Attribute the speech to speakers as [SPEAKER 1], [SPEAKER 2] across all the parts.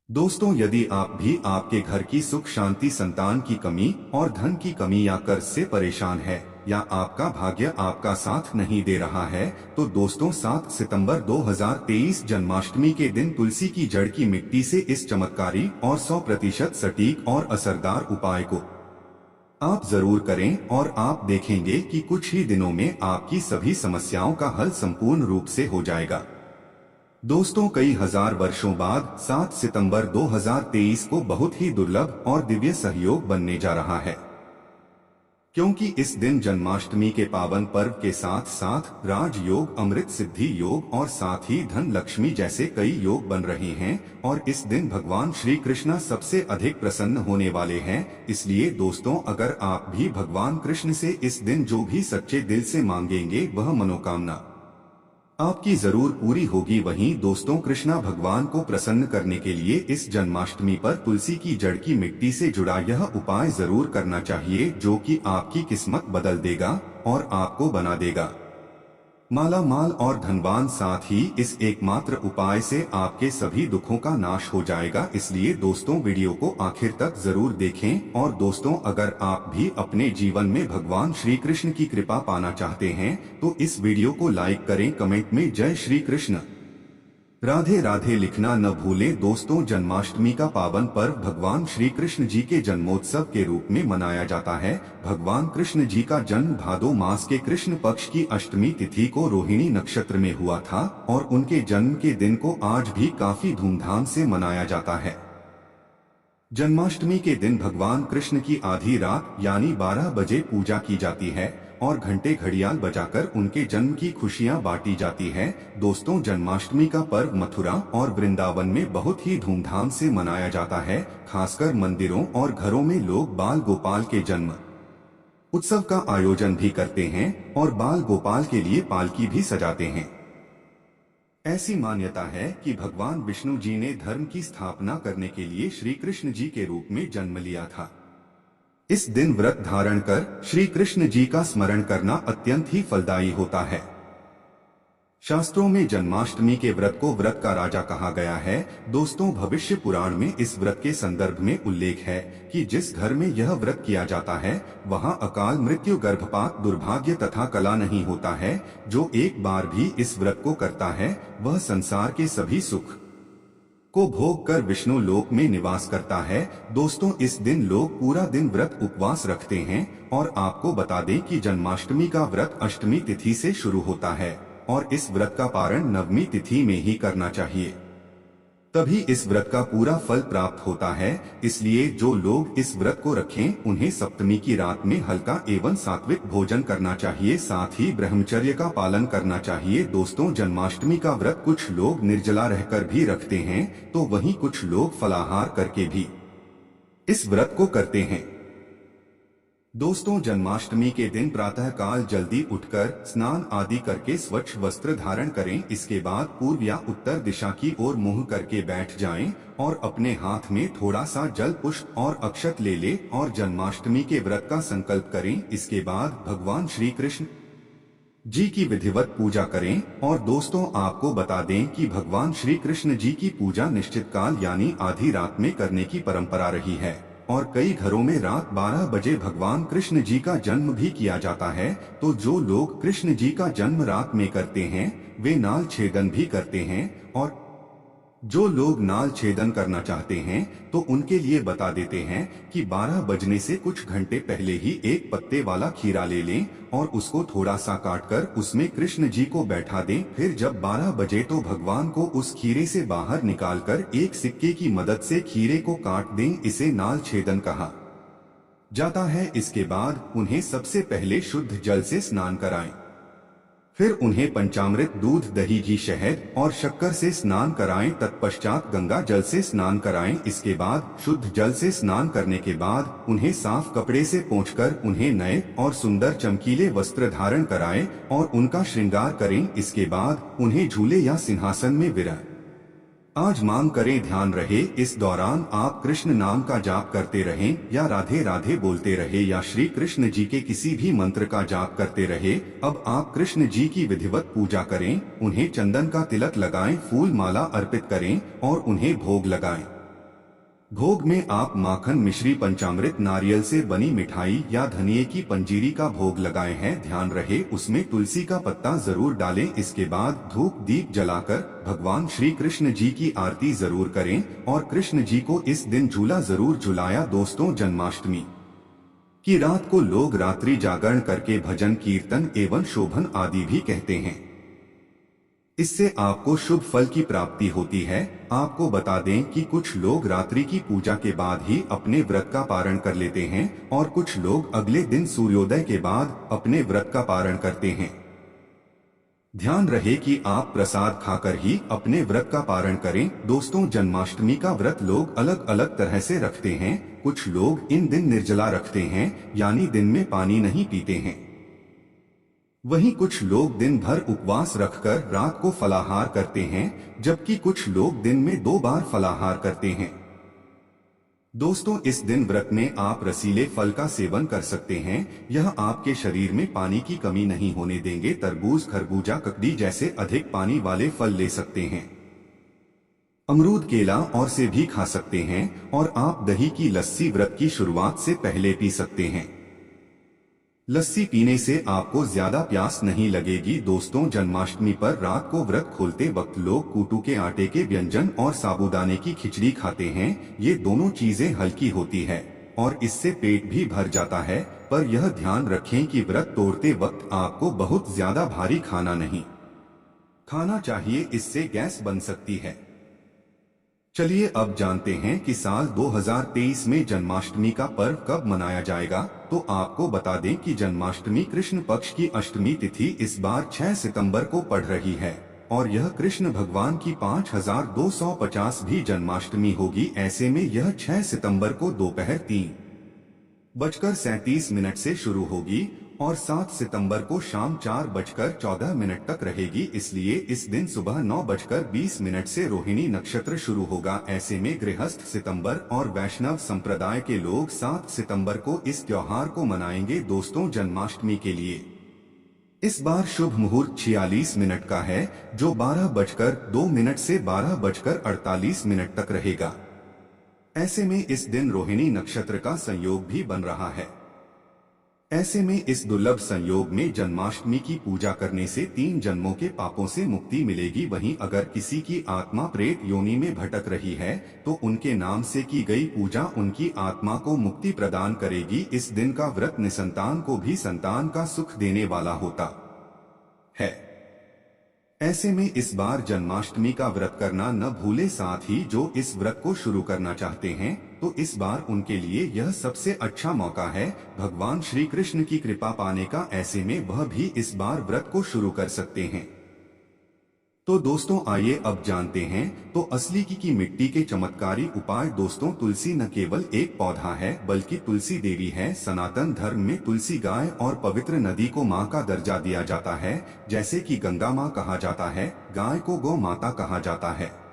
[SPEAKER 1] दोस्तों, यदि आप भी आपके घर की सुख शांति, संतान की कमी और धन की कमी या कर्ज से परेशान है, या आपका भाग्य आपका साथ नहीं दे रहा है, तो दोस्तों 7 सितंबर 2023 जन्माष्टमी के दिन तुलसी की जड़ की मिट्टी से इस चमत्कारी और 100% सटीक और असरदार उपाय को आप जरूर करें और आप देखेंगे कि कुछ ही दिनों में आपकी सभी समस्याओं का हल संपूर्ण रूप से हो जाएगा। दोस्तों, कई हजार वर्षों बाद 7 सितंबर 2023 को बहुत ही दुर्लभ और दिव्य सहयोग बनने जा रहा है, क्योंकि इस दिन जन्माष्टमी के पावन पर्व के साथ साथ राजयोग, अमृत सिद्धि योग और साथ ही धन लक्ष्मी जैसे कई योग बन रहे हैं और इस दिन भगवान श्री कृष्ण सबसे अधिक प्रसन्न होने वाले हैं। इसलिए दोस्तों, अगर आप भी भगवान कृष्ण से इस दिन जो भी सच्चे दिल से मांगेंगे वह मनोकामना आपकी जरूर पूरी होगी। वहीं दोस्तों, कृष्णा भगवान को प्रसन्न करने के लिए इस जन्माष्टमी पर तुलसी की जड़ की मिट्टी से जुड़ा यह उपाय जरूर करना चाहिए, जो कि आपकी किस्मत बदल देगा और आपको बना देगा माला माल और धनवान। साथ ही इस एकमात्र उपाय से आपके सभी दुखों का नाश हो जाएगा। इसलिए दोस्तों, वीडियो को आखिर तक जरूर देखें। और दोस्तों, अगर आप भी अपने जीवन में भगवान श्री कृष्ण की कृपा पाना चाहते हैं तो इस वीडियो को लाइक करें, कमेंट में जय श्री कृष्ण राधे राधे लिखना न भूलें। दोस्तों, जन्माष्टमी का पावन पर्व भगवान श्री कृष्ण जी के जन्मोत्सव के रूप में मनाया जाता है। भगवान कृष्ण जी का जन्म भादो मास के कृष्ण पक्ष की अष्टमी तिथि को रोहिणी नक्षत्र में हुआ था और उनके जन्म के दिन को आज भी काफी धूमधाम से मनाया जाता है। जन्माष्टमी के दिन भगवान कृष्ण की आधी रात यानी 12 बजे पूजा की जाती है और घंटे घड़ियाल बजाकर उनके जन्म की खुशियां बांटी जाती है। दोस्तों, जन्माष्टमी का पर्व मथुरा और वृंदावन में बहुत ही धूमधाम से मनाया जाता है। खासकर मंदिरों और घरों में लोग बाल गोपाल के जन्म उत्सव का आयोजन भी करते हैं और बाल गोपाल के लिए पालकी भी सजाते हैं। ऐसी मान्यता है कि भगवान विष्णु जी ने धर्म की स्थापना करने के लिए श्री कृष्ण जी के रूप में जन्म लिया था। इस दिन व्रत धारण कर श्री कृष्ण जी का स्मरण करना अत्यंत ही फलदायी होता है। शास्त्रों में जन्माष्टमी के व्रत को व्रत का राजा कहा गया है। दोस्तों, भविष्य पुराण में इस व्रत के संदर्भ में उल्लेख है कि जिस घर में यह व्रत किया जाता है वहां अकाल मृत्यु, गर्भपात, दुर्भाग्य तथा कला नहीं होता है। जो एक बार भी इस व्रत को करता है वह संसार के सभी सुख को भोग कर विष्णु लोक में निवास करता है। दोस्तों, इस दिन लोग पूरा दिन व्रत उपवास रखते हैं और आपको बता दें कि जन्माष्टमी का व्रत अष्टमी तिथि से शुरू होता है और इस व्रत का पारण नवमी तिथि में ही करना चाहिए, तभी इस व्रत का पूरा फल प्राप्त होता है। इसलिए जो लोग इस व्रत को रखें उन्हें सप्तमी की रात में हल्का एवं सात्विक भोजन करना चाहिए, साथ ही ब्रह्मचर्य का पालन करना चाहिए। दोस्तों, जन्माष्टमी का व्रत कुछ लोग निर्जला रहकर भी रखते हैं तो वहीं कुछ लोग फलाहार करके भी इस व्रत को करते हैं। दोस्तों, जन्माष्टमी के दिन प्रातः काल जल्दी उठकर स्नान आदि करके स्वच्छ वस्त्र धारण करें। इसके बाद पूर्व या उत्तर दिशा की ओर मुंह करके बैठ जाएं और अपने हाथ में थोड़ा सा जल, पुष्प और अक्षत ले ले और जन्माष्टमी के व्रत का संकल्प करें। इसके बाद भगवान श्री कृष्ण जी की विधिवत पूजा करें। और दोस्तों, आपको बता दें कि भगवान श्री कृष्ण जी की पूजा निश्चित काल यानी आधी रात में करने की परंपरा रही है और कई घरों में रात 12 बजे भगवान कृष्ण जी का जन्म भी किया जाता है। तो जो लोग कृष्ण जी का जन्म रात में करते हैं वे नाल छेदन भी करते हैं और जो लोग नाल छेदन करना चाहते हैं तो उनके लिए बता देते हैं कि 12 बजने से कुछ घंटे पहले ही एक पत्ते वाला खीरा ले लें और उसको थोड़ा सा काटकर उसमें कृष्ण जी को बैठा दें। फिर जब 12 बजे तो भगवान को उस खीरे से बाहर निकालकर एक सिक्के की मदद से खीरे को काट दें। इसे नाल छेदन कहा जाता है। इसके बाद उन्हें सबसे पहले शुद्ध जल से स्नान कराएं, फिर उन्हें पंचामृत, दूध, दही, घी, शहद और शक्कर से स्नान कराएं। तत्पश्चात गंगा जल से स्नान कराएं। इसके बाद शुद्ध जल से स्नान करने के बाद उन्हें साफ कपड़े से पोंछकर उन्हें नए और सुंदर चमकीले वस्त्र धारण कराएं और उनका श्रृंगार करें। इसके बाद उन्हें झूले या सिंहासन में विराज आज मांग करें। ध्यान रहे, इस दौरान आप कृष्ण नाम का जाप करते रहें या राधे राधे बोलते रहे या श्री कृष्ण जी के किसी भी मंत्र का जाप करते रहे। अब आप कृष्ण जी की विधिवत पूजा करें, उन्हें चंदन का तिलक लगाएं, फूल माला अर्पित करें और उन्हें भोग लगाएं। भोग में आप माखन, मिश्री, पंचामृत, नारियल से बनी मिठाई या धनिये की पंजीरी का भोग लगाए हैं। ध्यान रहे उसमें तुलसी का पत्ता जरूर डालें। इसके बाद धूप दीप जलाकर भगवान श्री कृष्ण जी की आरती जरूर करें और कृष्ण जी को इस दिन झूला जरूर झुलाया। दोस्तों, जन्माष्टमी की रात को लोग रात्रि जागरण करके भजन, कीर्तन एवं शोभन आदि भी कहते हैं। इससे आपको शुभ फल की प्राप्ति होती है। आपको बता दें कि कुछ लोग रात्रि की पूजा के बाद ही अपने व्रत का पारण कर लेते हैं और कुछ लोग अगले दिन सूर्योदय के बाद अपने व्रत का पारण करते हैं। ध्यान रहे कि आप प्रसाद खाकर ही अपने व्रत का पारण करें। दोस्तों, जन्माष्टमी का व्रत लोग अलग अलग तरह से रखते हैं। कुछ लोग इन दिन निर्जला रखते हैं, यानी दिन में पानी नहीं पीते हैं। वहीं कुछ लोग दिन भर उपवास रखकर रात को फलाहार करते हैं, जबकि कुछ लोग दिन में 2 बार फलाहार करते हैं। दोस्तों, इस दिन व्रत में आप रसीले फल का सेवन कर सकते हैं। यह आपके शरीर में पानी की कमी नहीं होने देंगे। तरबूज, खरबूजा, ककड़ी जैसे अधिक पानी वाले फल ले सकते हैं। अमरूद, केला और सेब भी खा सकते हैं और आप दही की लस्सी व्रत की शुरुआत से पहले पी सकते हैं। लस्सी पीने से आपको ज्यादा प्यास नहीं लगेगी। दोस्तों, जन्माष्टमी पर रात को व्रत खोलते वक्त लोग कूटू के आटे के व्यंजन और साबूदाने की खिचड़ी खाते हैं। ये दोनों चीजें हल्की होती है और इससे पेट भी भर जाता है, पर यह ध्यान रखें कि व्रत तोड़ते वक्त आपको बहुत ज्यादा भारी खाना नहीं खाना चाहिए, इससे गैस बन सकती है। चलिए अब जानते हैं कि साल 2023 में जन्माष्टमी का पर्व कब मनाया जाएगा। तो आपको बता दें कि जन्माष्टमी कृष्ण पक्ष की अष्टमी तिथि इस बार 6 सितंबर को पड़ रही है और यह कृष्ण भगवान की 5250वीं जन्माष्टमी होगी। ऐसे में यह 6 सितंबर को दोपहर 3:37 से शुरू होगी और 7 सितंबर को शाम 4:14 तक रहेगी। इसलिए इस दिन सुबह 9:20 से रोहिणी नक्षत्र शुरू होगा। ऐसे में गृहस्थ सितंबर और वैष्णव संप्रदाय के लोग 7 सितंबर को इस त्योहार को मनाएंगे। दोस्तों, जन्माष्टमी के लिए इस बार शुभ मुहूर्त 46 मिनट का है, जो 12:02 से 12:48 तक रहेगा। ऐसे में इस दिन रोहिणी नक्षत्र का संयोग भी बन रहा है। ऐसे में इस दुर्लभ संयोग में जन्माष्टमी की पूजा करने से 3 जन्मों के पापों से मुक्ति मिलेगी। वहीं अगर किसी की आत्मा प्रेत योनि में भटक रही है तो उनके नाम से की गई पूजा उनकी आत्मा को मुक्ति प्रदान करेगी। इस दिन का व्रत निसंतान को भी संतान का सुख देने वाला होता है। ऐसे में इस बार जन्माष्टमी का व्रत करना न भूले। साथ ही जो इस व्रत को शुरू करना चाहते हैं तो इस बार उनके लिए यह सबसे अच्छा मौका है भगवान श्री कृष्ण की कृपा पाने का। ऐसे में वह भी इस बार व्रत को शुरू कर सकते हैं। तो दोस्तों, आइए अब जानते हैं तो असली की मिट्टी के चमत्कारी उपाय। दोस्तों, तुलसी न केवल एक पौधा है बल्कि तुलसी देवी है। सनातन धर्म में तुलसी गाय और पवित्र नदी को माँ का दर्जा दिया जाता है। जैसे कि गंगा माँ कहा जाता है, गाय को गौ माता कहा जाता है,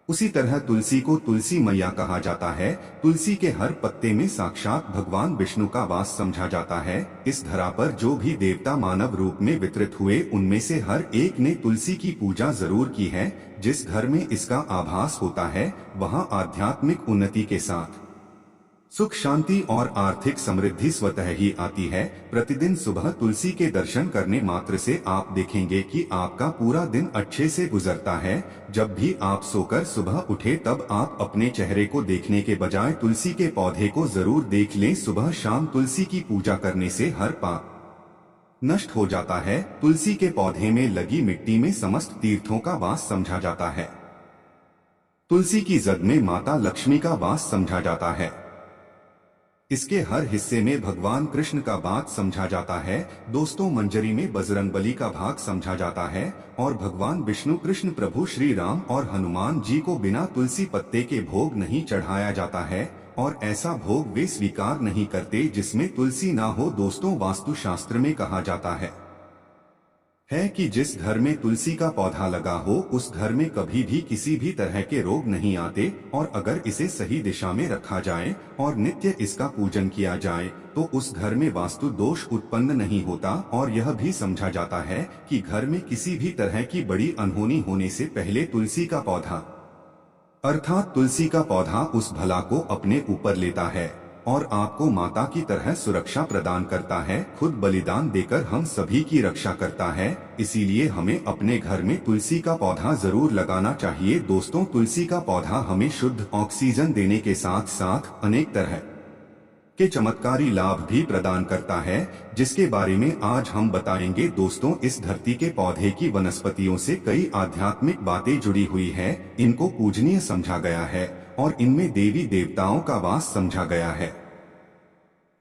[SPEAKER 1] उसी तरह तुलसी को तुलसी मैया कहा जाता है। तुलसी के हर पत्ते में साक्षात भगवान विष्णु का वास समझा जाता है। इस धरा पर जो भी देवता मानव रूप में वितरित हुए उनमें से हर एक ने तुलसी की पूजा जरूर की है। जिस घर में इसका आभास होता है वहां आध्यात्मिक उन्नति के साथ सुख, शांति और आर्थिक समृद्धि स्वतः ही आती है। प्रतिदिन सुबह तुलसी के दर्शन करने मात्र से आप देखेंगे कि आपका पूरा दिन अच्छे से गुजरता है। जब भी आप सोकर सुबह उठे तब आप अपने चेहरे को देखने के बजाय तुलसी के पौधे को जरूर देख लें। सुबह शाम तुलसी की पूजा करने से हर पाप नष्ट हो जाता है। तुलसी के पौधे में लगी मिट्टी में समस्त तीर्थों का वास समझा जाता है। तुलसी की जद में माता लक्ष्मी का वास समझा जाता है। इसके हर हिस्से में भगवान कृष्ण का भाग समझा जाता है। दोस्तों, मंजरी में बजरंगबली का भाग समझा जाता है और भगवान विष्णु, कृष्ण प्रभु श्री राम और हनुमान जी को बिना तुलसी पत्ते के भोग नहीं चढ़ाया जाता है और ऐसा भोग वे स्वीकार नहीं करते जिसमें तुलसी ना हो। दोस्तों, वास्तु शास्त्र में कहा जाता है कि जिस घर में तुलसी का पौधा लगा हो उस घर में कभी भी किसी भी तरह के रोग नहीं आते और अगर इसे सही दिशा में रखा जाए और नित्य इसका पूजन किया जाए तो उस घर में वास्तु दोष उत्पन्न नहीं होता। और यह भी समझा जाता है कि घर में किसी भी तरह की बड़ी अनहोनी होने से पहले तुलसी का पौधा अर्थात तुलसी का पौधा उस भला को अपने ऊपर लेता है और आपको माता की तरह सुरक्षा प्रदान करता है। खुद बलिदान देकर हम सभी की रक्षा करता है। इसीलिए हमें अपने घर में तुलसी का पौधा जरूर लगाना चाहिए। दोस्तों, तुलसी का पौधा हमें शुद्ध ऑक्सीजन देने के साथ साथ अनेक तरह के चमत्कारी लाभ भी प्रदान करता है, जिसके बारे में आज हम बताएंगे। दोस्तों, इस धरती के पौधे की वनस्पतियों से कई आध्यात्मिक बातें जुड़ी हुई है। इनको पूजनीय समझा गया है और इनमें देवी देवताओं का वास समझा गया है।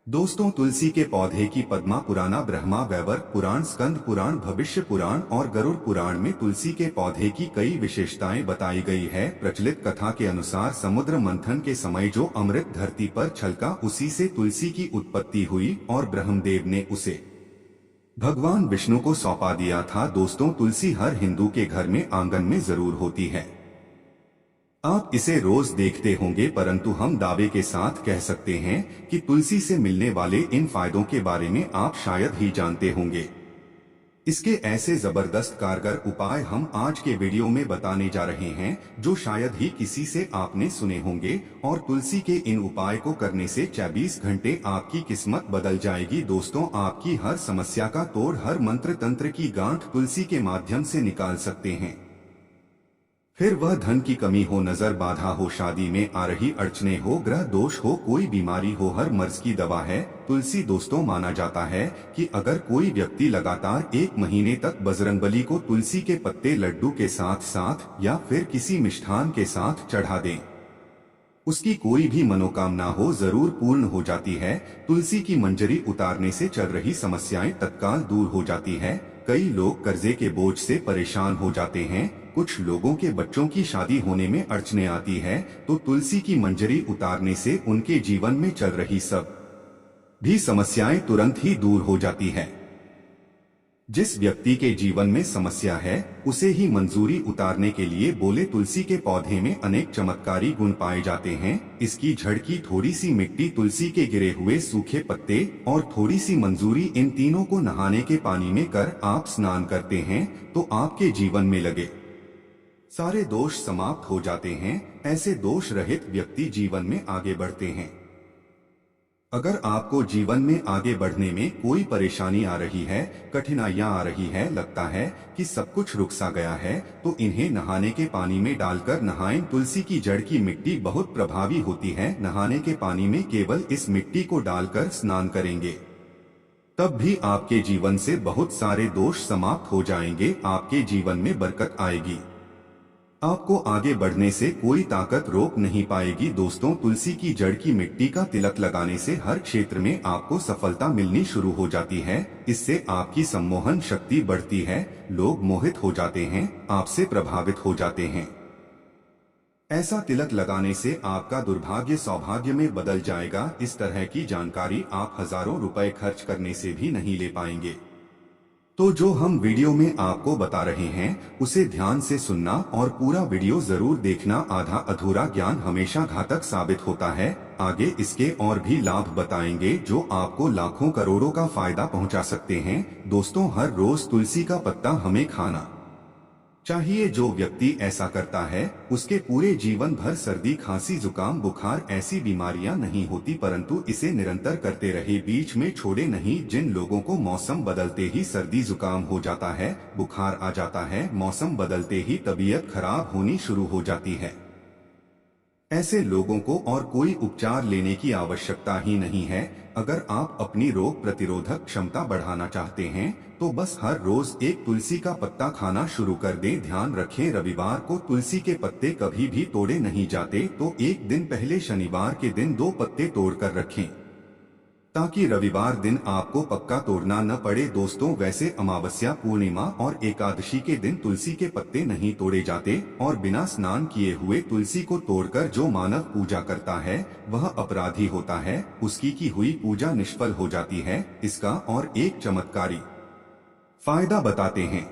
[SPEAKER 1] दोस्तों, तुलसी के पौधे की पद्मा पुराना, ब्रह्मा वैवर्त पुराण, स्कंद पुराण, भविष्य पुराण और गरुड़ पुराण में तुलसी के पौधे की कई विशेषताएं बताई गई है। प्रचलित कथा के अनुसार समुद्र मंथन के समय जो अमृत धरती पर छलका, उसी से तुलसी की उत्पत्ति हुई और ब्रह्मदेव ने उसे भगवान विष्णु को सौंपा दिया था। दोस्तों, तुलसी हर हिंदू के घर में आंगन में जरूर होती है। आप इसे रोज देखते होंगे, परंतु हम दावे के साथ कह सकते हैं कि तुलसी से मिलने वाले इन फायदों के बारे में आप शायद ही जानते होंगे। इसके ऐसे जबरदस्त कारगर उपाय हम आज के वीडियो में बताने जा रहे हैं, जो शायद ही किसी से आपने सुने होंगे। और तुलसी के इन उपाय को करने से 24 घंटे आपकी किस्मत बदल जाएगी। दोस्तों, आपकी हर समस्या का तोड़, हर मंत्र तंत्र की गांठ तुलसी के माध्यम से निकाल सकते हैं। फिर वह धन की कमी हो, नजर बाधा हो, शादी में आ रही अड़चने हो, ग्रह दोष हो, कोई बीमारी हो, हर मर्ज की दवा है तुलसी। दोस्तों, माना जाता है कि अगर कोई व्यक्ति लगातार 1 महीने तक बजरंगबली को तुलसी के पत्ते लड्डू के साथ साथ या फिर किसी मिष्ठान के साथ चढ़ा दें, उसकी कोई भी मनोकामना हो जरूर पूर्ण हो जाती है। तुलसी की मंजरी उतारने से चल रही समस्याएं तत्काल दूर हो जाती है। कई लोग कर्जे के बोझ से परेशान हो जाते हैं, कुछ लोगों के बच्चों की शादी होने में अड़चने आती है, तो तुलसी की मंजरी उतारने से उनके जीवन में चल रही सब भी समस्याएं तुरंत ही दूर हो जाती है। जिस व्यक्ति के जीवन में समस्या है, उसे ही मंजूरी उतारने के लिए बोले तुलसी के पौधे में अनेक चमत्कारी गुण पाए जाते हैं। इसकी जड़ की थोड़ी सी मिट्टी, तुलसी के गिरे हुए सूखे पत्ते और थोड़ी सी मंजूरी, इन तीनों को नहाने के पानी में कर आप स्नान करते हैं तो आपके जीवन में लगे सारे दोष समाप्त हो जाते हैं। ऐसे दोष रहित व्यक्ति जीवन में आगे बढ़ते हैं। अगर आपको जीवन में आगे बढ़ने में कोई परेशानी आ रही है, कठिनाइयां आ रही है, लगता है कि सब कुछ रुक सा गया है, तो इन्हें नहाने के पानी में डालकर नहाएं। तुलसी की जड़ की मिट्टी बहुत प्रभावी होती है। नहाने के पानी में केवल इस मिट्टी को डालकर स्नान करेंगे, तब भी आपके जीवन से बहुत सारे दोष समाप्त हो जाएंगे। आपके जीवन में बरकत आएगी। आपको आगे बढ़ने से कोई ताकत रोक नहीं पाएगी। दोस्तों, तुलसी की जड़ की मिट्टी का तिलक लगाने से हर क्षेत्र में आपको सफलता मिलनी शुरू हो जाती है। इससे आपकी सम्मोहन शक्ति बढ़ती है, लोग मोहित हो जाते हैं, आपसे प्रभावित हो जाते हैं। ऐसा तिलक लगाने से आपका दुर्भाग्य सौभाग्य में बदल जाएगा। इस तरह की जानकारी आप हजारों रुपए खर्च करने से भी नहीं ले पाएंगे। तो जो हम वीडियो में आपको बता रहे हैं, उसे ध्यान से सुनना और पूरा वीडियो जरूर देखना। आधा अधूरा ज्ञान हमेशा घातक साबित होता है। आगे इसके और भी लाभ बताएंगे जो आपको लाखों करोड़ों का फायदा पहुंचा सकते हैं। दोस्तों, हर रोज तुलसी का पत्ता हमें खाना चाहिए। जो व्यक्ति ऐसा करता है, उसके पूरे जीवन भर सर्दी, खांसी, जुकाम, बुखार ऐसी बीमारियां नहीं होती, परंतु इसे निरंतर करते रहे, बीच में छोड़े नहीं। जिन लोगों को मौसम बदलते ही सर्दी जुकाम हो जाता है, बुखार आ जाता है, मौसम बदलते ही तबीयत खराब होनी शुरू हो जाती है, ऐसे लोगों को और कोई उपचार लेने की आवश्यकता ही नहीं है। अगर आप अपनी रोग प्रतिरोधक क्षमता बढ़ाना चाहते हैं, तो बस हर रोज एक तुलसी का पत्ता खाना शुरू कर दें। ध्यान रखें, रविवार को तुलसी के पत्ते कभी भी तोड़े नहीं जाते, तो एक दिन पहले शनिवार के दिन 2 पत्ते तोड़कर रखें, ताकि रविवार दिन आपको पक्का तोड़ना न पड़े। दोस्तों, वैसे अमावस्या, पूर्णिमा और एकादशी के दिन तुलसी के पत्ते नहीं तोड़े जाते और बिना स्नान किए हुए तुलसी को तोड़कर जो मानव पूजा करता है, वह अपराधी होता है, उसकी की हुई पूजा निष्फल हो जाती है। इसका और एक चमत्कारी फायदा बताते हैं।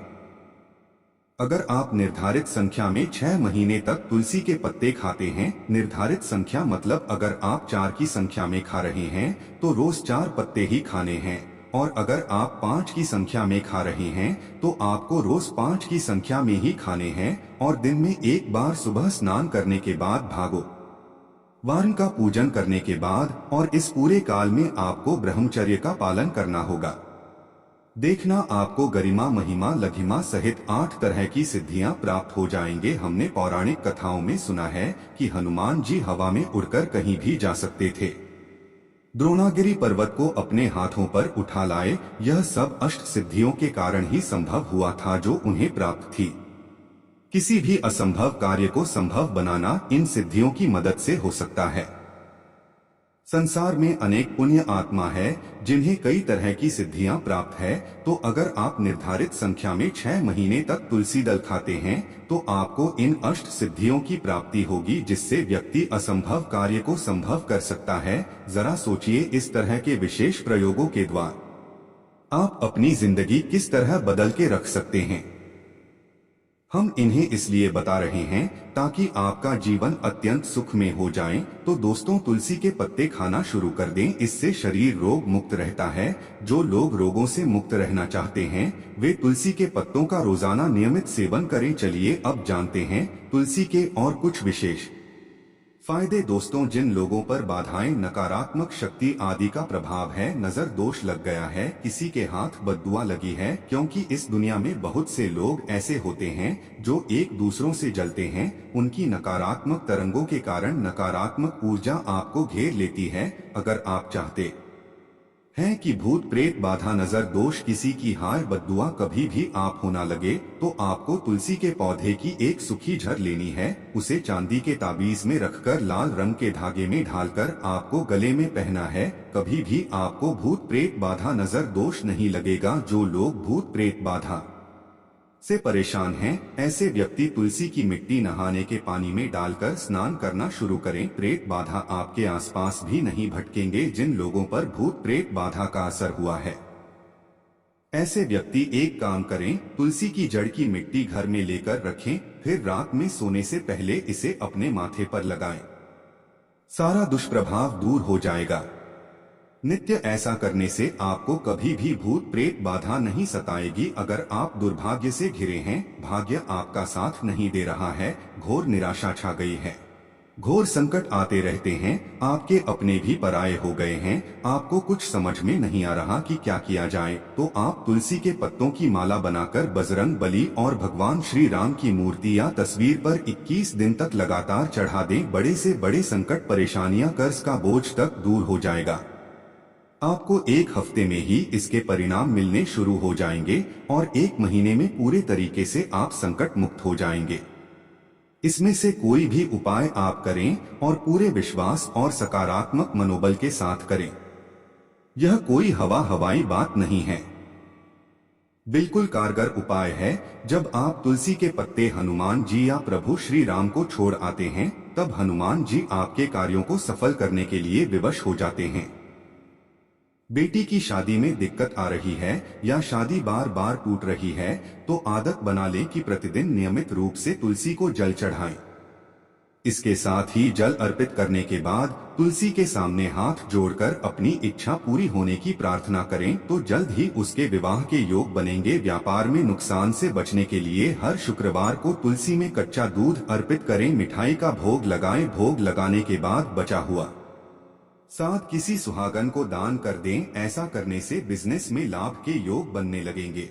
[SPEAKER 1] अगर आप निर्धारित संख्या में 6 महीने तक तुलसी के पत्ते खाते हैं, निर्धारित संख्या मतलब अगर आप 4 की संख्या में खा रहे हैं, तो रोज 4 पत्ते ही खाने हैं। और अगर आप 5 की संख्या में खा रहे हैं तो आपको रोज 5 की संख्या में ही खाने हैं और दिन में एक बार सुबह स्नान करने के बाद भागो वारण का पूजन करने के बाद और इस पूरे काल में आपको ब्रह्मचर्य का पालन करना होगा। देखना आपको गरिमा महिमा लघिमा सहित 8 तरह की सिद्धियां प्राप्त हो जाएंगे। हमने पौराणिक कथाओं में सुना है कि हनुमान जी हवा में उड़कर कहीं भी जा सकते थे, द्रोणागिरी पर्वत को अपने हाथों पर उठा लाए। यह सब अष्ट सिद्धियों के कारण ही संभव हुआ था जो उन्हें प्राप्त थी। किसी भी असंभव कार्य को संभव बनाना इन सिद्धियों की मदद से हो सकता है। संसार में अनेक पुण्य आत्मा है जिन्हें कई तरह की सिद्धियां प्राप्त है। तो अगर आप निर्धारित संख्या में 6 महीने तक तुलसी दल खाते हैं तो आपको इन अष्ट सिद्धियों की प्राप्ति होगी, जिससे व्यक्ति असंभव कार्य को संभव कर सकता है। जरा सोचिए, इस तरह के विशेष प्रयोगों के द्वारा आप अपनी जिंदगी किस तरह बदल के रख सकते हैं। हम इन्हें इसलिए बता रहे हैं ताकि आपका जीवन अत्यंत सुख में हो जाए। तो दोस्तों, तुलसी के पत्ते खाना शुरू कर दें, इससे शरीर रोग मुक्त रहता है। जो लोग रोगों से मुक्त रहना चाहते हैं वे तुलसी के पत्तों का रोजाना नियमित सेवन करें। चलिए अब जानते हैं तुलसी के और कुछ विशेष फायदे। दोस्तों, जिन लोगों पर बाधाएं, नकारात्मक शक्ति आदि का प्रभाव है, नजर दोष लग गया है, किसी के हाथ बद्दुआ लगी है, क्योंकि इस दुनिया में बहुत से लोग ऐसे होते हैं जो एक दूसरों से जलते हैं। उनकी नकारात्मक तरंगों के कारण नकारात्मक ऊर्जा आपको घेर लेती है। अगर आप चाहते हैं कि भूत प्रेत बाधा नजर दोष किसी की हाय बद्दुआ कभी भी आप होना लगे, तो आपको तुलसी के पौधे की एक सूखी झर लेनी है। उसे चांदी के ताबीज में रखकर लाल रंग के धागे में ढालकर आपको गले में पहना है। कभी भी आपको भूत प्रेत बाधा नजर दोष नहीं लगेगा। जो लोग भूत प्रेत बाधा से परेशान हैं, ऐसे व्यक्ति तुलसी की मिट्टी नहाने के पानी में डालकर स्नान करना शुरू करें। प्रेत बाधा आपके आसपास भी नहीं भटकेंगे। जिन लोगों पर भूत प्रेत बाधा का असर हुआ है, ऐसे व्यक्ति एक काम करें, तुलसी की जड़ की मिट्टी घर में लेकर रखें, फिर रात में सोने से पहले इसे अपने माथे पर लगाएं। सारा दुष्प्रभाव दूर हो जाएगा। नित्य ऐसा करने से आपको कभी भी भूत प्रेत बाधा नहीं सताएगी। अगर आप दुर्भाग्य से घिरे हैं, भाग्य आपका साथ नहीं दे रहा है, घोर निराशा छा गई है, घोर संकट आते रहते हैं, आपके अपने भी पराये हो गए हैं, आपको कुछ समझ में नहीं आ रहा कि क्या किया जाए, तो आप तुलसी के पत्तों की माला बनाकर बजरंग बली और भगवान श्री राम की मूर्ति या तस्वीर पर 21 दिन तक लगातार चढ़ा दें। बड़े से बड़े संकट, परेशानियां, कर्ज का बोझ तक दूर हो जाएगा। आपको 1 हफ्ते में ही इसके परिणाम मिलने शुरू हो जाएंगे और 1 महीने में पूरे तरीके से आप संकट मुक्त हो जाएंगे। इसमें से कोई भी उपाय आप करें और पूरे विश्वास और सकारात्मक मनोबल के साथ करें। यह कोई हवाई बात नहीं है, बिल्कुल कारगर उपाय है। जब आप तुलसी के पत्ते हनुमान जी या प्रभु श्री राम को छोड़ आते हैं, तब हनुमान जी आपके कार्यों को सफल करने के लिए विवश हो जाते हैं। बेटी की शादी में दिक्कत आ रही है या शादी बार बार टूट रही है, तो आदत बना लें कि प्रतिदिन नियमित रूप से तुलसी को जल चढ़ाएं। इसके साथ ही जल अर्पित करने के बाद तुलसी के सामने हाथ जोड़कर अपनी इच्छा पूरी होने की प्रार्थना करें, तो जल्द ही उसके विवाह के योग बनेंगे। व्यापार में नुकसान से बचने के लिए हर शुक्रवार को तुलसी में कच्चा दूध अर्पित करें, मिठाई का भोग लगाएं। भोग लगाने के बाद बचा हुआ साथ किसी सुहागन को दान कर दें। ऐसा करने से बिजनेस में लाभ के योग बनने लगेंगे।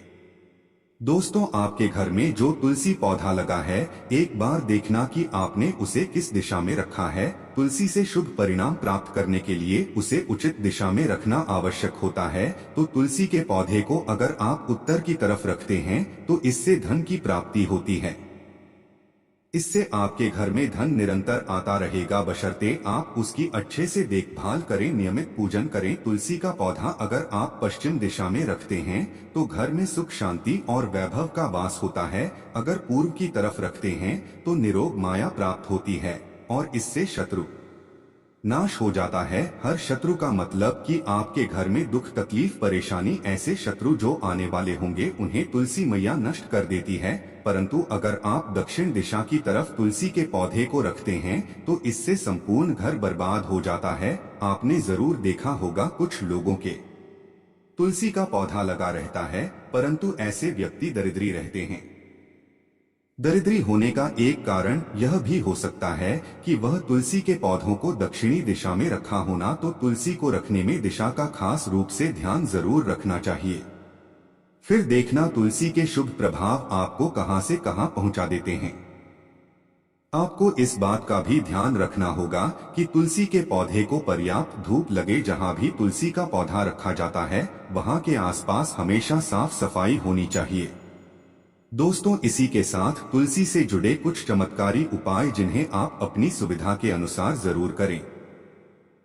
[SPEAKER 1] दोस्तों, आपके घर में जो तुलसी पौधा लगा है, एक बार देखना कि आपने उसे किस दिशा में रखा है। तुलसी से शुभ परिणाम प्राप्त करने के लिए उसे उचित दिशा में रखना आवश्यक होता है। तो तुलसी के पौधे को अगर आप उत्तर की तरफ रखते हैं तो इससे धन की प्राप्ति होती है। इससे आपके घर में धन निरंतर आता रहेगा, बशर्ते आप उसकी अच्छे से देखभाल करें, नियमित पूजन करें। तुलसी का पौधा अगर आप पश्चिम दिशा में रखते हैं तो घर में सुख, शांति और वैभव का वास होता है। अगर पूर्व की तरफ रखते हैं तो निरोग माया प्राप्त होती है और इससे शत्रु नाश हो जाता है। हर शत्रु का मतलब कि आपके घर में दुख, तकलीफ, परेशानी, ऐसे शत्रु जो आने वाले होंगे उन्हें तुलसी मैया नष्ट कर देती है। परंतु अगर आप दक्षिण दिशा की तरफ तुलसी के पौधे को रखते हैं तो इससे संपूर्ण घर बर्बाद हो जाता है। आपने जरूर देखा होगा कुछ लोगों के तुलसी का पौधा लगा रहता है, परंतु ऐसे व्यक्ति दरिद्री रहते हैं। दरिद्री होने का एक कारण यह भी हो सकता है कि वह तुलसी के पौधों को दक्षिणी दिशा में रखा होना, तो तुलसी को रखने में दिशा का खास रूप से ध्यान जरूर रखना चाहिए। फिर देखना तुलसी के शुभ प्रभाव आपको कहां से कहां पहुंचा देते हैं। आपको इस बात का भी ध्यान रखना होगा कि तुलसी के पौधे को पर्याप्त धूप लगे। जहां भी तुलसी का पौधा रखा जाता है वहां के आसपास हमेशा साफ सफाई होनी चाहिए। दोस्तों, इसी के साथ तुलसी से जुड़े कुछ चमत्कारी उपाय जिन्हें आप अपनी सुविधा के अनुसार जरूर करें।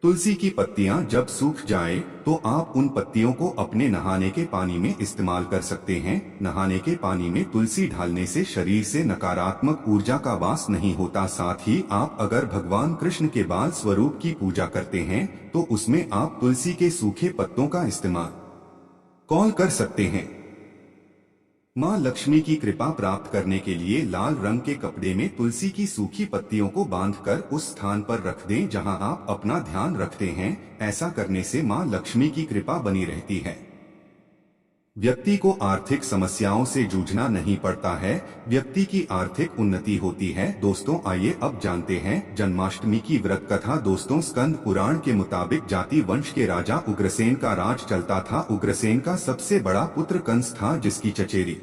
[SPEAKER 1] तुलसी की पत्तियां जब सूख जाए तो आप उन पत्तियों को अपने नहाने के पानी में इस्तेमाल कर सकते हैं। नहाने के पानी में तुलसी डालने से शरीर से नकारात्मक ऊर्जा का वास नहीं होता। साथ ही आप अगर भगवान कृष्ण के बाल स्वरूप की पूजा करते हैं तो उसमें आप तुलसी के सूखे पत्तों का इस्तेमाल कर सकते हैं। माँ लक्ष्मी की कृपा प्राप्त करने के लिए लाल रंग के कपड़े में तुलसी की सूखी पत्तियों को बांधकर उस स्थान पर रख दें जहां आप अपना ध्यान रखते हैं। ऐसा करने से माँ लक्ष्मी की कृपा बनी रहती है। व्यक्ति को आर्थिक समस्याओं से जूझना नहीं पड़ता है, व्यक्ति की आर्थिक उन्नति होती है। दोस्तों, आइए अब जानते हैं जन्माष्टमी की व्रत कथा। दोस्तों, स्कंद पुराण के मुताबिक जाति वंश के राजा उग्रसेन का राज चलता था। उग्रसेन का सबसे बड़ा पुत्र कंस था, जिसकी चचेरी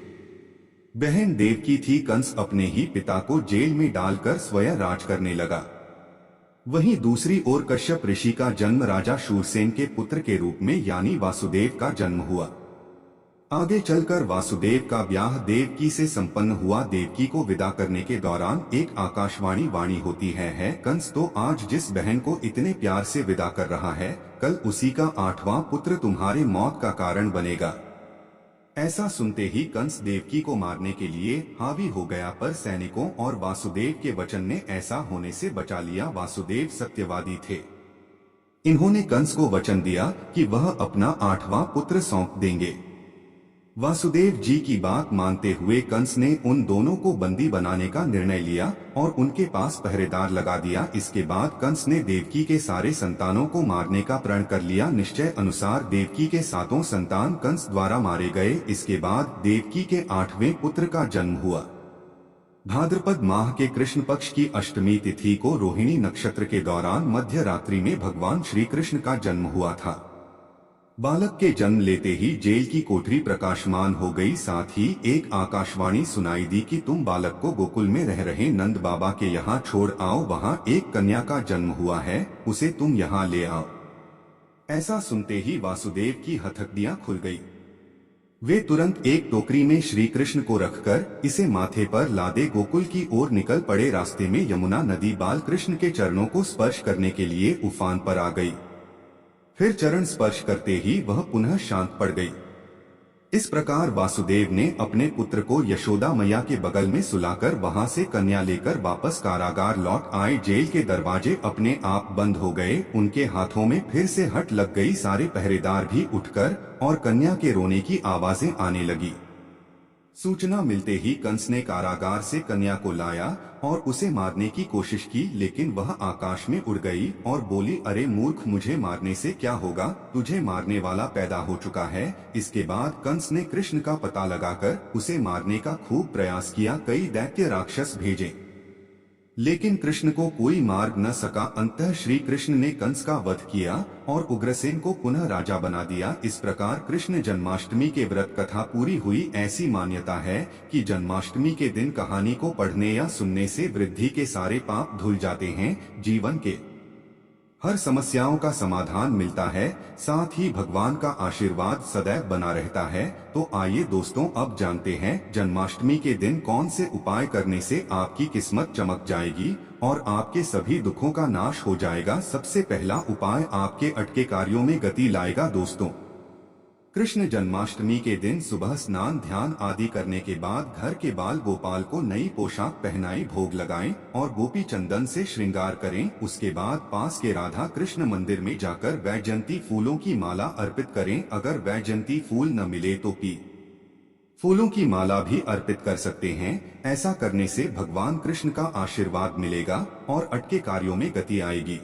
[SPEAKER 1] बहन देवकी थी। कंस अपने ही पिता को जेल में डालकर स्वयं राज करने लगा। वहीं दूसरी ओर कश्यप ऋषि का जन्म राजा शूरसेन के पुत्र के रूप में यानी वासुदेव का जन्म हुआ। आगे चलकर वासुदेव का ब्याह देवकी से संपन्न हुआ। देवकी को विदा करने के दौरान एक आकाशवाणी वाणी होती है, कंस तो आज जिस बहन को इतने प्यार से विदा कर रहा है, कल उसी का 8वां पुत्र तुम्हारे मौत का कारण बनेगा। ऐसा सुनते ही कंस देवकी को मारने के लिए हावी हो गया, पर सैनिकों और वासुदेव के वचन ने ऐसा होने से बचा लिया। वासुदेव सत्यवादी थे। इन्होंने कंस को वचन दिया कि वह अपना 8वां पुत्र सौंप देंगे। वासुदेव जी की बात मानते हुए कंस ने उन दोनों को बंदी बनाने का निर्णय लिया और उनके पास पहरेदार लगा दिया। इसके बाद कंस ने देवकी के सारे संतानों को मारने का प्रण कर लिया। निश्चय अनुसार देवकी के 7 संतान कंस द्वारा मारे गए। इसके बाद देवकी के 8वें पुत्र का जन्म हुआ। भाद्रपद माह के कृष्ण पक्ष की अष्टमी तिथि को रोहिणी नक्षत्र के दौरान मध्य रात्रि में भगवान श्री कृष्ण का जन्म हुआ था। बालक के जन्म लेते ही जेल की कोठरी प्रकाशमान हो गई। साथ ही एक आकाशवाणी सुनाई दी कि तुम बालक को गोकुल में रह रहे नंद बाबा के यहाँ छोड़ आओ, वहाँ एक कन्या का जन्म हुआ है, उसे तुम यहाँ ले आओ। ऐसा सुनते ही वासुदेव की हथकड़ियां खुल गई। वे तुरंत एक टोकरी में श्री कृष्ण को रखकर इसे माथे पर लादे गोकुल की ओर निकल पड़े। रास्ते में यमुना नदी बाल कृष्ण के चरणों को स्पर्श करने के लिए उफान पर आ गई। फिर चरण स्पर्श करते ही वह पुनः शांत पड़ गई। इस प्रकार वासुदेव ने अपने पुत्र को यशोदा मैया के बगल में सुलाकर वहां से कन्या लेकर वापस कारागार लौट आए। जेल के दरवाजे अपने आप बंद हो गए। उनके हाथों में फिर से हट लग गई। सारे पहरेदार भी उठकर और कन्या के रोने की आवाजें आने लगी। सूचना मिलते ही कंस ने कारागार से कन्या को लाया और उसे मारने की कोशिश की, लेकिन वह आकाश में उड़ गई और बोली, अरे मूर्ख, मुझे मारने से क्या होगा, तुझे मारने वाला पैदा हो चुका है। इसके बाद कंस ने कृष्ण का पता लगाकर उसे मारने का खूब प्रयास किया। कई दैत्य राक्षस भेजे, लेकिन कृष्ण को कोई मार न सका। अंततः श्री कृष्ण ने कंस का वध किया और उग्रसेन को पुनः राजा बना दिया। इस प्रकार कृष्ण जन्माष्टमी के व्रत कथा पूरी हुई। ऐसी मान्यता है कि जन्माष्टमी के दिन कहानी को पढ़ने या सुनने से वृद्धि के सारे पाप धुल जाते हैं, जीवन के हर समस्याओं का समाधान मिलता है, साथ ही भगवान का आशीर्वाद सदैव बना रहता है। तो आइए दोस्तों, अब जानते हैं जन्माष्टमी के दिन कौन से उपाय करने से आपकी किस्मत चमक जाएगी और आपके सभी दुखों का नाश हो जाएगा। सबसे पहला उपाय आपके अटके कार्यों में गति लाएगा। दोस्तों, कृष्ण जन्माष्टमी के दिन सुबह स्नान ध्यान आदि करने के बाद घर के बाल गोपाल को नई पोशाक पहनाएं, भोग लगाएं और गोपी चंदन से श्रृंगार करें। उसके बाद पास के राधा कृष्ण मंदिर में जाकर वैजयंती फूलों की माला अर्पित करें। अगर वैजयंती फूल न मिले तो फूलों की माला भी अर्पित कर सकते हैं। ऐसा करने से भगवान कृष्ण का आशीर्वाद मिलेगा और अटके कार्यों में गति आएगी।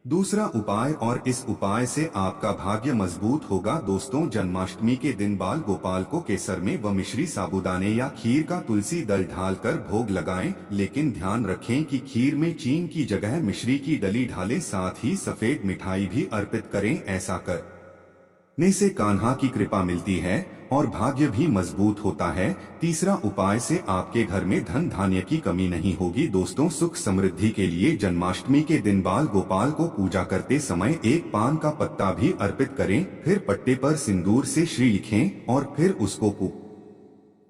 [SPEAKER 1] दूसरा उपाय, और इस उपाय से आपका भाग्य मजबूत होगा। दोस्तों, जन्माष्टमी के दिन बाल गोपाल को केसर में व मिश्री, साबूदाने या खीर का तुलसी दल ढालकर भोग लगाएं, लेकिन ध्यान रखें कि खीर में चीनी की जगह मिश्री की डली डालें। साथ ही सफेद मिठाई भी अर्पित करें। ऐसा करने से कान्हा की कृपा मिलती है और भाग्य भी मजबूत होता है। तीसरा उपाय से आपके घर में धन धान्य की कमी नहीं होगी। दोस्तों, सुख समृद्धि के लिए जन्माष्टमी के दिन बाल गोपाल को पूजा करते समय एक पान का पत्ता भी अर्पित करें। फिर पट्टे पर सिंदूर से श्री लिखें और फिर उसको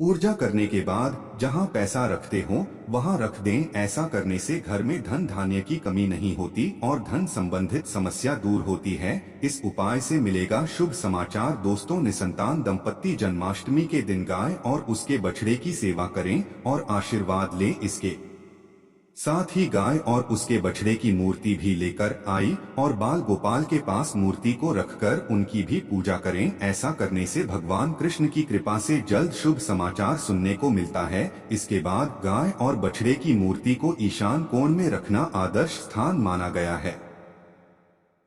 [SPEAKER 1] पूजा करने के बाद जहां पैसा रखते हो वहां रख दें। ऐसा करने से घर में धन धान्य की कमी नहीं होती और धन संबंधित समस्या दूर होती है। इस उपाय से मिलेगा शुभ समाचार। दोस्तों, निसंतान दंपत्ति जन्माष्टमी के दिन गाय और उसके बछड़े की सेवा करें और आशीर्वाद लें। इसके साथ ही गाय और उसके बछड़े की मूर्ति भी लेकर आई और बाल गोपाल के पास मूर्ति को रखकर उनकी भी पूजा करें। ऐसा करने से भगवान कृष्ण की कृपा से जल्द शुभ समाचार सुनने को मिलता है। इसके बाद गाय और बछड़े की मूर्ति को ईशान कोण में रखना आदर्श स्थान माना गया है।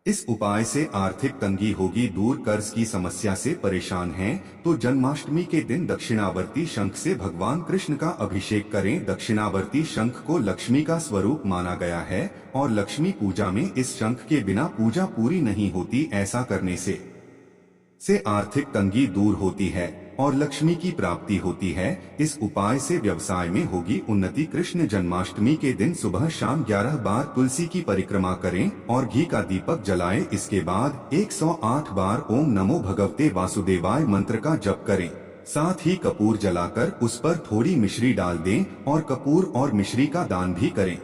[SPEAKER 1] इस उपाय से आर्थिक तंगी होगी दूर। कर्ज की समस्या से परेशान हैं तो जन्माष्टमी के दिन दक्षिणावर्ती शंख से भगवान कृष्ण का अभिषेक करें। दक्षिणावर्ती शंख को लक्ष्मी का स्वरूप माना गया है और लक्ष्मी पूजा में इस शंख के बिना पूजा पूरी नहीं होती। ऐसा करने से आर्थिक तंगी दूर होती है और लक्ष्मी की प्राप्ति होती है। इस उपाय से व्यवसाय में होगी उन्नति। कृष्ण जन्माष्टमी के दिन सुबह शाम 11 बार तुलसी की परिक्रमा करें और घी का दीपक जलाएं। इसके बाद 108 बार ओम नमो भगवते वासुदेवाय मंत्र का जप करें। साथ ही कपूर जलाकर उस पर थोड़ी मिश्री डाल दें और कपूर और मिश्री का दान भी करें।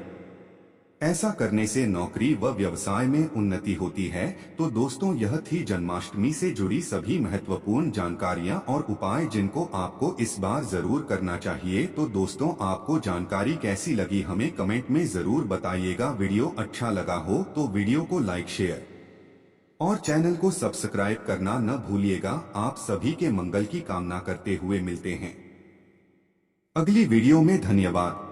[SPEAKER 1] ऐसा करने से नौकरी व व्यवसाय में उन्नति होती है। तो दोस्तों, यह थी जन्माष्टमी से जुड़ी सभी महत्वपूर्ण जानकारियां और उपाय जिनको आपको इस बार जरूर करना चाहिए। तो दोस्तों, आपको जानकारी कैसी लगी हमें कमेंट में जरूर बताइएगा। वीडियो अच्छा लगा हो तो वीडियो को लाइक, शेयर और चैनल को सब्सक्राइब करना न भूलिएगा। आप सभी के मंगल की कामना करते हुए मिलते हैं अगली वीडियो में। धन्यवाद।